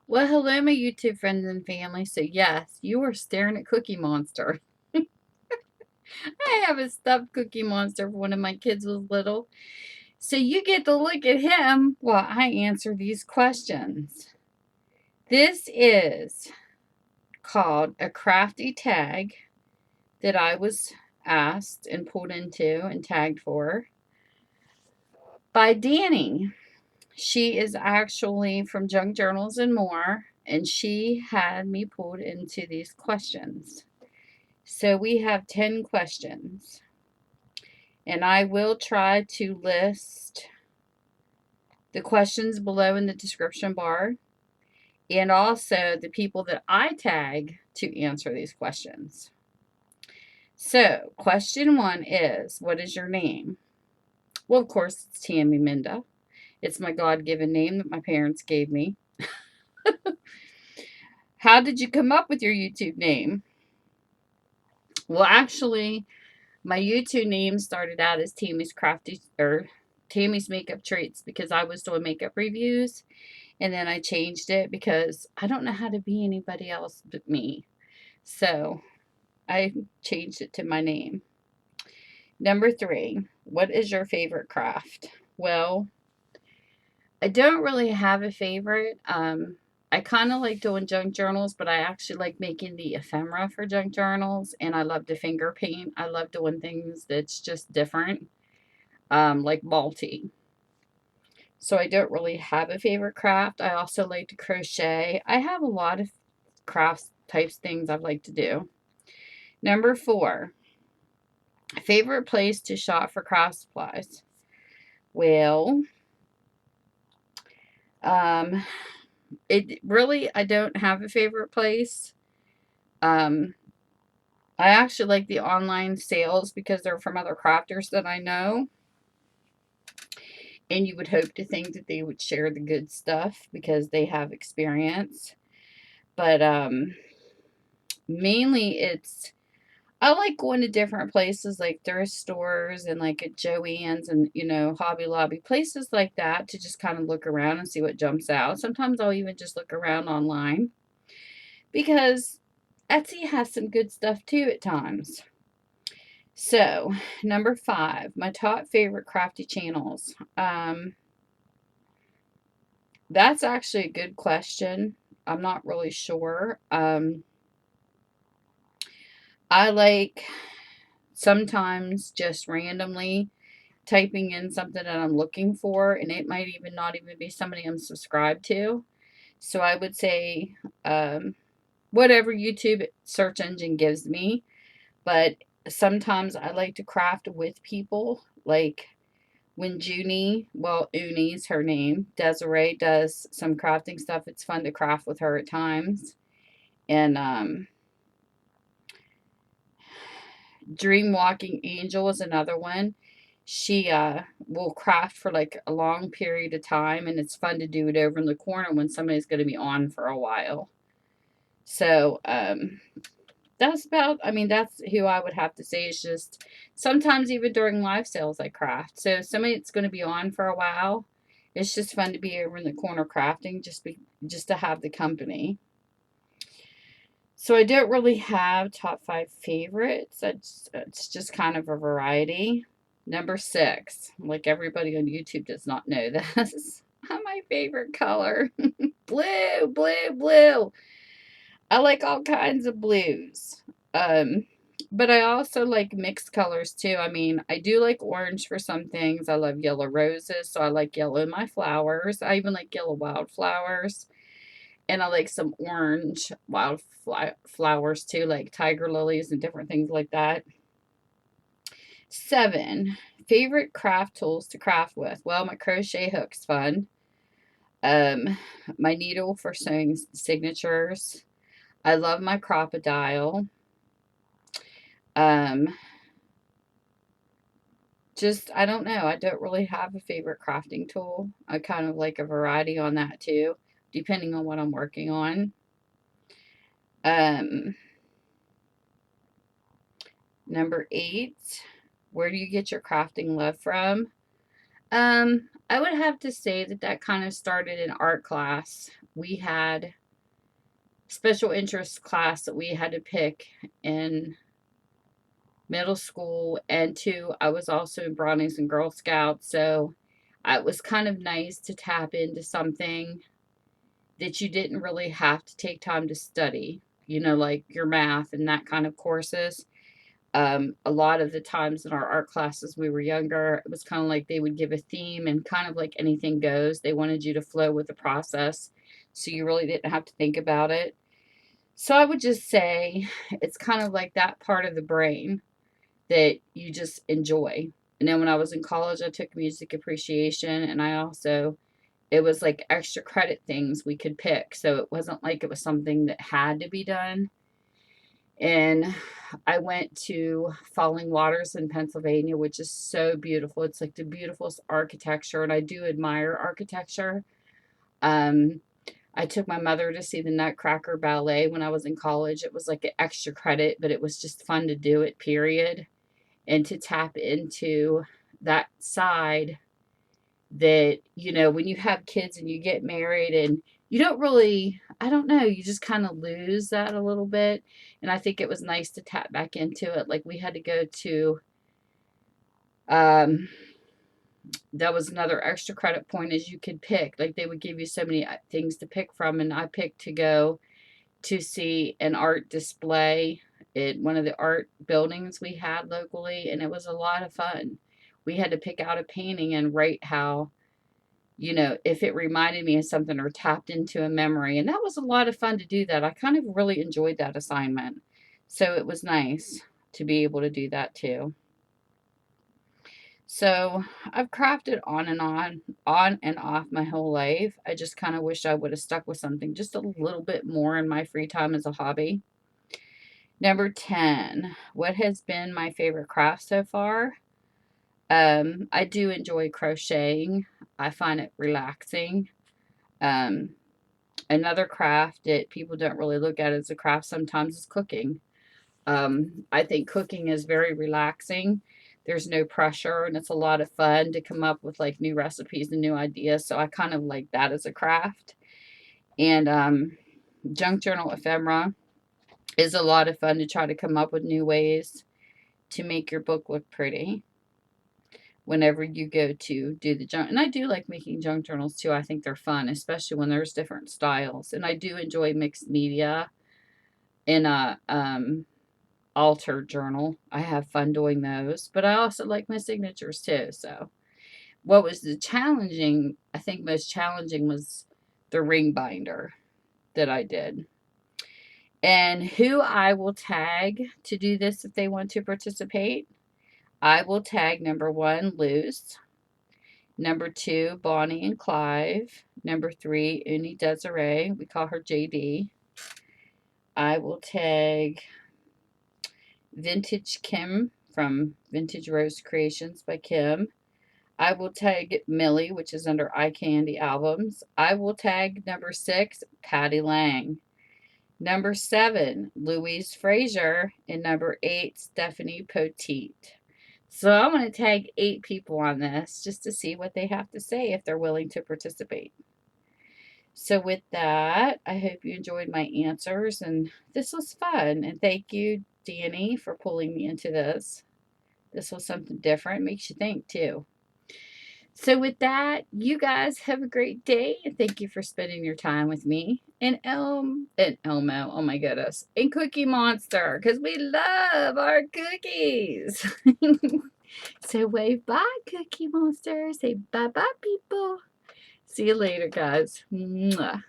Well, hello, my YouTube friends and family. So, yes, you are staring at Cookie Monster. I have a stuffed Cookie Monster when one of my kids was little. So, you get to look at him while I answer these questions. This is called a crafty tag that I was asked and pulled into and tagged for by Dani. She is actually from Junk Journals and More, and she had me pulled into these questions. So we have 10 questions, and I will try to list the questions below in the description bar and also the people that I tag to answer these questions. So, question one is, what is your name? Well, of course, it's Tammy Minda. It's my God given name that my parents gave me. How did you come up with your YouTube name? Well, actually, my YouTube name started out as Tammy's Crafty or Tammy's Makeup Treats because I was doing makeup reviews, and then I changed it because I don't know how to be anybody else but me. So I changed it to my name. Number three, what is your favorite craft? Well, I don't really have a favorite. I kind of like doing junk journals, but I actually like making the ephemera for junk journals, and I love to finger paint. I love doing things that's just different, like multi. So I don't really have a favorite craft. I also like to crochet. I have a lot of crafts types things I like to do. Number four, favorite place to shop for craft supplies. Well, um, it really I don't have a favorite place. Um, I actually like the online sales because they're from other crafters that I know. And you would hope to think that they would share the good stuff because they have experience. But mainly it's I like going to different places like thrift stores and like at Joann's and Hobby Lobby, places like that to just kind of look around and see what jumps out. Sometimes I'll even just look around online because Etsy has some good stuff too at times. So, number five, my top favorite crafty channels. That's actually a good question. I'm not really sure. I like sometimes just randomly typing in something that I'm looking for, and it might even not even be somebody I'm subscribed to. So I would say whatever YouTube search engine gives me. But sometimes I like to craft with people, like when Juni, well, Uni's her name, Desiree does some crafting stuff. It's fun to craft with her at times. And Dream Walking Angel is another one. She will craft for like a long period of time, and it's fun to do it over in the corner when somebody's going to be on for a while. So that's about, I mean, that's who I would have to say. It's just sometimes even during live sales, I craft. So if somebody that's going to be on for a while, it's just fun to be over in the corner crafting, just to have the company. So I don't really have top five favorites. It's just kind of a variety. Number six, like everybody on YouTube does not know this. My favorite color, blue, blue, blue. I like all kinds of blues. Um, but I also like mixed colors too. I mean, I do like orange for some things. I love yellow roses, so I like yellow in my flowers. I even like yellow wildflowers. And I like some orange wildflowers too, like tiger lilies and different things like that. Seven, favorite craft tools to craft with. Well, my crochet hook's fun. Um, my needle for sewing signatures. I love my crocodile. Um, just I don't know. I don't really have a favorite crafting tool. I kind of like a variety on that too, depending on what I'm working on. Um, Number eight, where do you get your crafting love from? I would have to say that kind of started in art class. we had special interest class that we had to pick in middle school, and two, I was also in Brownies and Girl Scouts, so it was kind of nice to tap into something that you didn't really have to take time to study, like your math and that kind of courses. A lot of the times in our art classes we were younger, it was kind of like they would give a theme and kind of like anything goes. They wanted you to flow with the process, so you really didn't have to think about it. So I would just say it's kind of like that part of the brain that you just enjoy. And then when I was in college, I took music appreciation, and it was like extra credit things we could pick. So it wasn't like it was something that had to be done. And I went to Falling Waters in Pennsylvania, which is so beautiful. It's like the beautifulest architecture, and I do admire architecture. Um, I took my mother to see the Nutcracker Ballet when I was in college. It was like an extra credit, but it was just fun to do it, period. And to tap into that side that, when you have kids and you get married and you don't really, I don't know, you just kind of lose that a little bit. And I think it was nice to tap back into it. Like we had to go to, um, that was another extra credit point is you could pick. Like they would give you so many things to pick from. And I picked to go to see an art display at one of the art buildings we had locally. And it was a lot of fun. We had to pick out a painting and write how, if it reminded me of something or tapped into a memory. And that was a lot of fun to do that. I kind of really enjoyed that assignment. So it was nice to be able to do that too. So I've crafted on and off my whole life. I just kind of wish I would have stuck with something just a little bit more in my free time as a hobby. Number 10, what has been my favorite craft so far? I do enjoy crocheting. I find it relaxing. Um, Another craft that people don't really look at as a craft sometimes is cooking. I think cooking is very relaxing. There's no pressure, and it's a lot of fun to come up with like new recipes and new ideas. So I kind of like that as a craft. And junk journal ephemera is a lot of fun to try to come up with new ways to make your book look pretty whenever you go to do the junk. And I do like making junk journals too. I think they're fun, especially when there's different styles. And I do enjoy mixed media in a altered journal. I have fun doing those, but I also like my signatures too. So what was I think most challenging was the ring binder that I did. And who I will tag to do this if they want to participate, I will tag number 1, Luz. Number 2, Bonnie and Clive. Number 3, Uni Desiree. We call her JD. I will tag Vintage Kim from Vintage Rose Creations by Kim. I will tag Millie, which is under Eye Candy Albums. I will tag number 6, Patty Lang. Number 7, Louise Frasier. And number 8, Stephanie Poteet. So I'm going to tag 8 people on this just to see what they have to say if they're willing to participate. So with that, I hope you enjoyed my answers, and this was fun. And thank you, Dani, for pulling me into this. This was something different. Makes you think, too. So with that, you guys have a great day, and thank you for spending your time with me and Elmo, oh my goodness, and Cookie Monster, because we love our cookies. So wave bye, Cookie Monster. Say bye-bye, people. See you later, guys. Mwah.